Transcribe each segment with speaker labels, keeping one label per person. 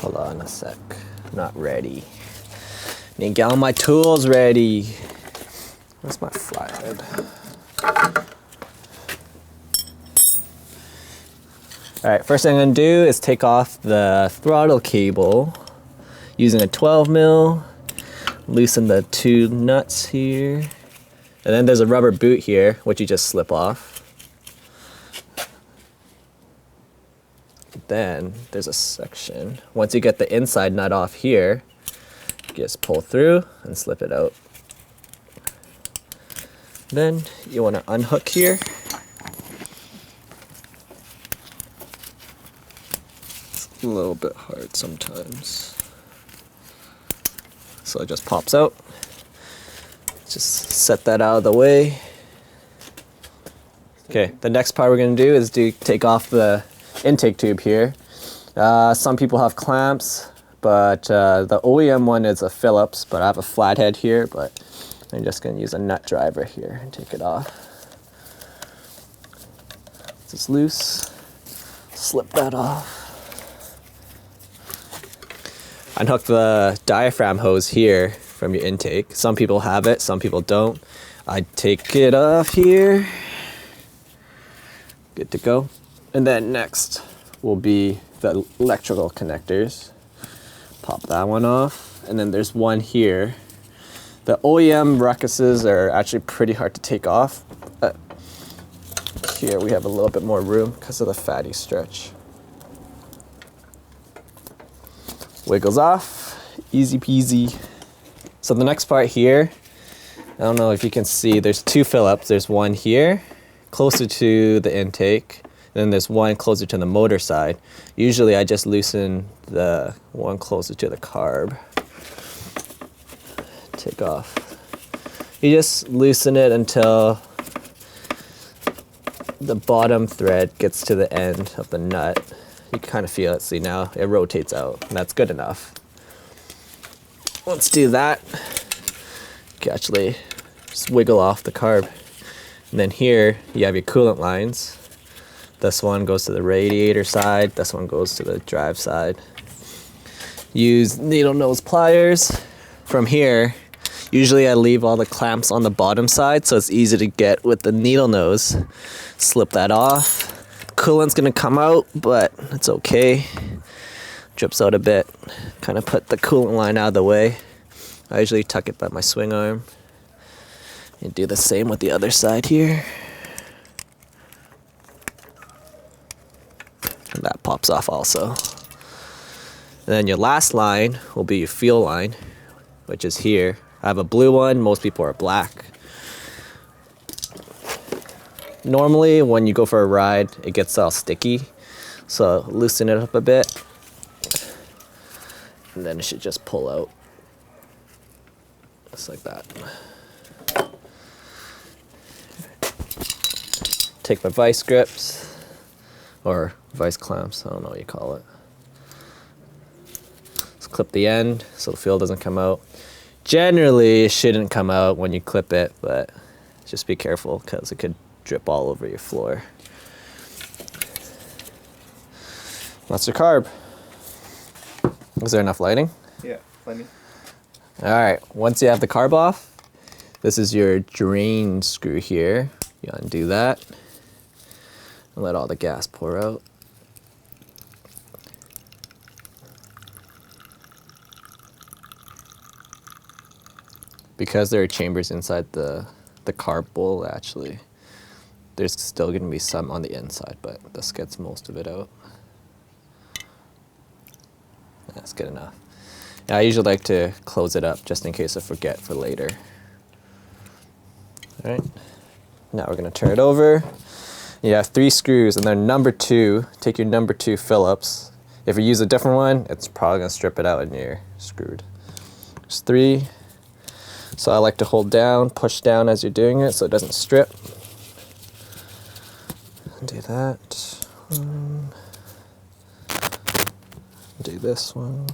Speaker 1: Hold on a sec. Not ready. Need to get all my tools ready. Where's my flathead? Alright, first thing I'm gonna do is take off the throttle cable using a 12 mil. Loosen the two nuts here. And then there's a rubber boot here, which you just slip off. Then there's a section. Once you get the inside nut off here, you just pull through and slip it out. Then you want to unhook here. It's a little bit hard sometimes. So it just pops out. Just set that out of the way. Okay, the next part we're going to do is take off the intake tube here. Some people have clamps, but the OEM one is a Phillips, but I have a flathead here, but I'm just going to use a nut driver here and take it off. It's loose. Slip that off. Unhook the diaphragm hose here from your intake. Some people have it, some people don't. I take it off here. Good to go. And then next will be the electrical connectors. Pop that one off. And then there's one here. The OEM Ruckuses are actually pretty hard to take off. Here we have a little bit more room because of the fatty stretch. Wiggles off, easy peasy. So the next part here, I don't know if you can see, there's two Phillips. There's one here, closer to the intake. Then there's one closer to the motor side. Usually I just loosen the one closer to the carb. Take off. You just loosen it until the bottom thread gets to the end of the nut. You can kind of feel it. See, now it rotates out, and that's good enough. Let's do that. You can actually just wiggle off the carb. And then here you have your coolant lines. This one goes to the radiator side. This one goes to the drive side. Use needle nose pliers. From here, usually I leave all the clamps on the bottom side so it's easy to get with the needle nose. Slip that off. Coolant's gonna come out, but it's okay. Drips out a bit. Kind of put the coolant line out of the way. I usually tuck it by my swing arm. And do the same with the other side here. And that pops off also. And then your last line will be your fuel line, which is here. I have a blue one, most people are black. Normally when you go for a ride, it gets all sticky. So loosen it up a bit. And then it should just pull out. Just like that. Take my vice grips. Or vice clamps, I don't know what you call it. Just clip the end so the fuel doesn't come out. Generally, it shouldn't come out when you clip it, but just be careful because it could drip all over your floor. That's your carb. Is there enough lighting?
Speaker 2: Yeah, plenty.
Speaker 1: All right, once you have the carb off, this is your drain screw here. You undo that. And let all the gas pour out. Because there are chambers inside the carb bowl, actually, there's still going to be some on the inside, but this gets most of it out. That's good enough. Now, I usually like to close it up just in case I forget for later. All right, now we're going to turn it over. You have 3 screws, and they're number 2. Take your number 2 Phillips. If you use a different one, it's probably going to strip it out and you're screwed. There's 3. So I like to hold down, push down as you're doing it so it doesn't strip. Do that. Do this one.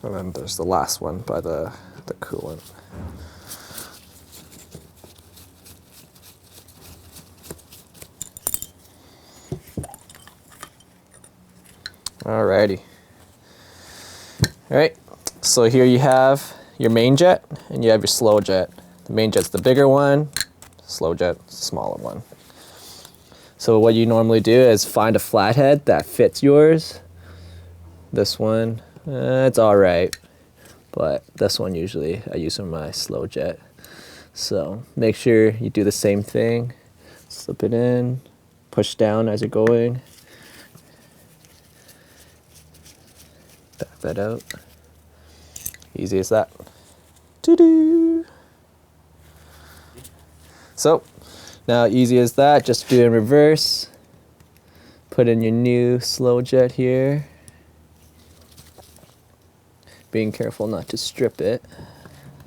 Speaker 1: And then there's the last one by the coolant. Alrighty. Alright, so here you have your main jet and you have your slow jet. The main jet's the bigger one, slow jet's the smaller one. So what you normally do is find a flathead that fits yours. This one, it's alright, but this one usually I use for my slow jet. So make sure you do the same thing. Slip it in, push down as you're going. Back that out. Easy as that. Doo-doo. So now easy as that, just do in reverse. Put in your new slow jet here. Being careful not to strip it.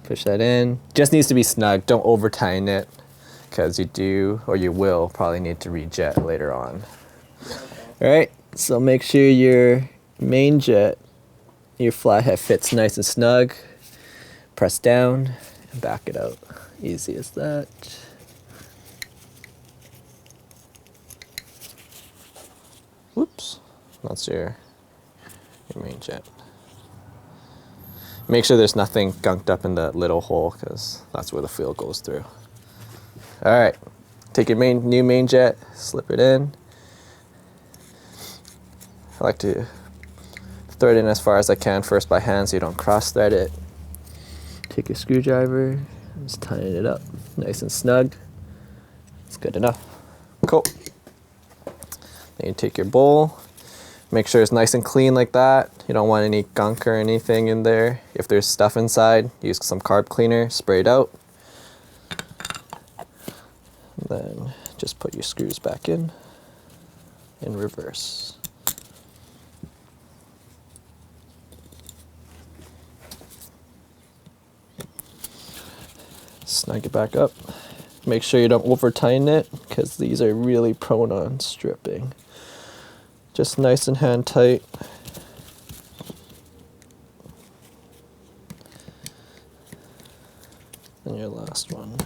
Speaker 1: Push that in. Just needs to be snug, don't over tighten it, because you do, or you will, probably need to rejet later on. Alright, so make sure your main jet, your flathead fits nice and snug. Press down and back it out. Easy as that. Whoops, that's your main jet. Make sure there's nothing gunked up in that little hole, because that's where the fuel goes through. Alright, take your new main jet, slip it in. I like to thread it in as far as I can first by hand so you don't cross thread it. Take your screwdriver, just tighten it up nice and snug. It's good enough. Cool. Then you take your bowl, make sure it's nice and clean like that. You don't want any gunk or anything in there. If there's stuff inside, use some carb cleaner, spray it out. Then just put your screws back in reverse. Snug it back up. Make sure you don't over tighten it, because these are really prone on stripping. Just nice and hand tight. And your last one.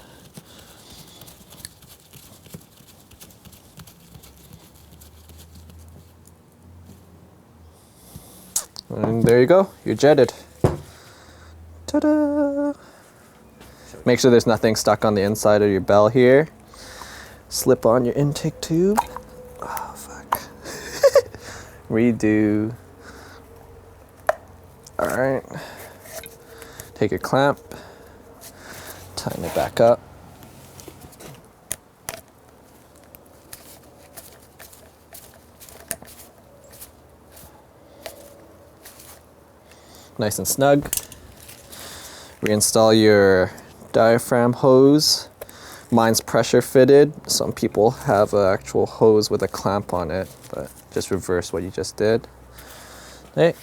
Speaker 1: And there you go, you're jetted. Ta-da! Make sure there's nothing stuck on the inside of your bell here. Slip on your intake tube. Oh, fuck. Redo. Alright. Take your clamp. Tighten it back up. Nice and snug. Reinstall your diaphragm hose. Mine's pressure fitted. Some people have an actual hose with a clamp on it, but just reverse what you just did. Okay.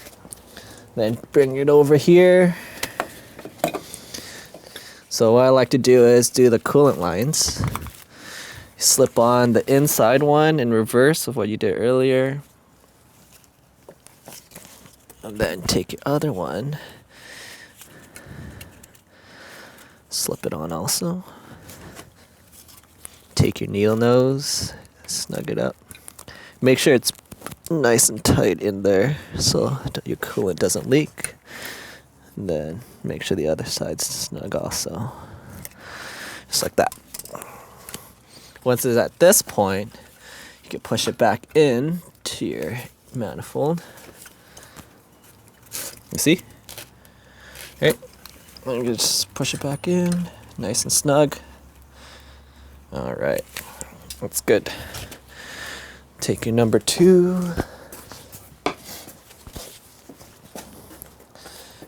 Speaker 1: Then bring it over here. So what I like to do is do the coolant lines. Slip on the inside one in reverse of what you did earlier. And then take your other one. Slip it on also. Take your needle nose, snug it up. Make sure it's nice and tight in there so your coolant doesn't leak. And then make sure the other side's snug also. Just like that. Once it's at this point, you can push it back in to your manifold. You see? Okay. Then you just push it back in, nice and snug. Alright, that's good. Take your number 2.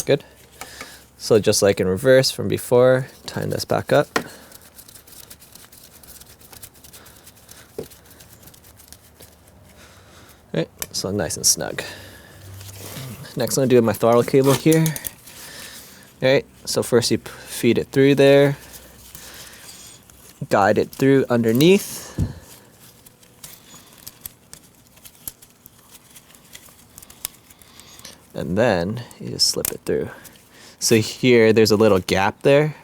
Speaker 1: Good. So just like in reverse from before, tighten this back up. Alright, so nice and snug. Next I'm going to do my throttle cable here. Alright, so first you feed it through there. Guide it through underneath. And then you just slip it through. So here there's a little gap there.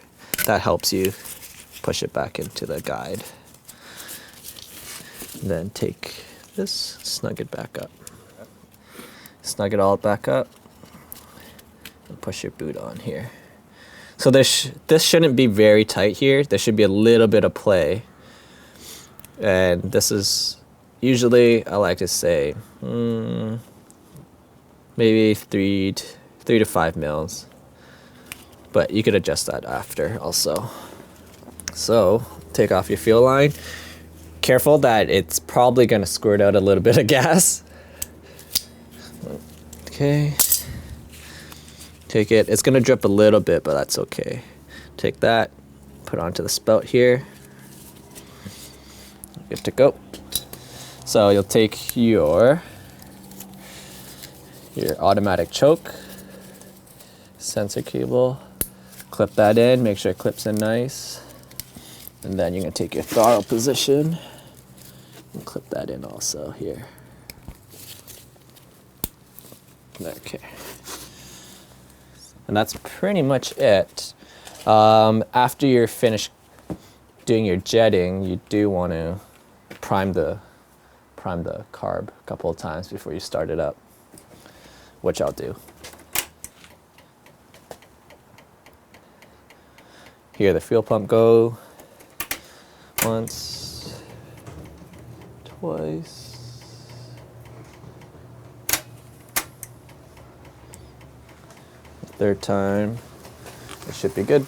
Speaker 1: That helps you push it back into the guide. And then take this, snug it back up. snug it all back up, and push your boot on here. So this shouldn't be very tight here. There should be a little bit of play. And this is usually, I like to say, maybe 3 to 5 mils. But you could adjust that after also. So take off your fuel line. Careful that it's probably going to squirt out a little bit of gas. Okay. Take it. It's going to drip a little bit, but that's okay. Take that, put it onto the spout here. Good to go. So you'll take your automatic choke, sensor cable, clip that in, make sure it clips in nice. And then you're going to take your throttle position and clip that in also here. Okay. And that's pretty much it. After you're finished doing your jetting, you do want to prime the carb a couple of times before you start it up, which I'll do. Hear the fuel pump go once, twice. Third time, it should be good.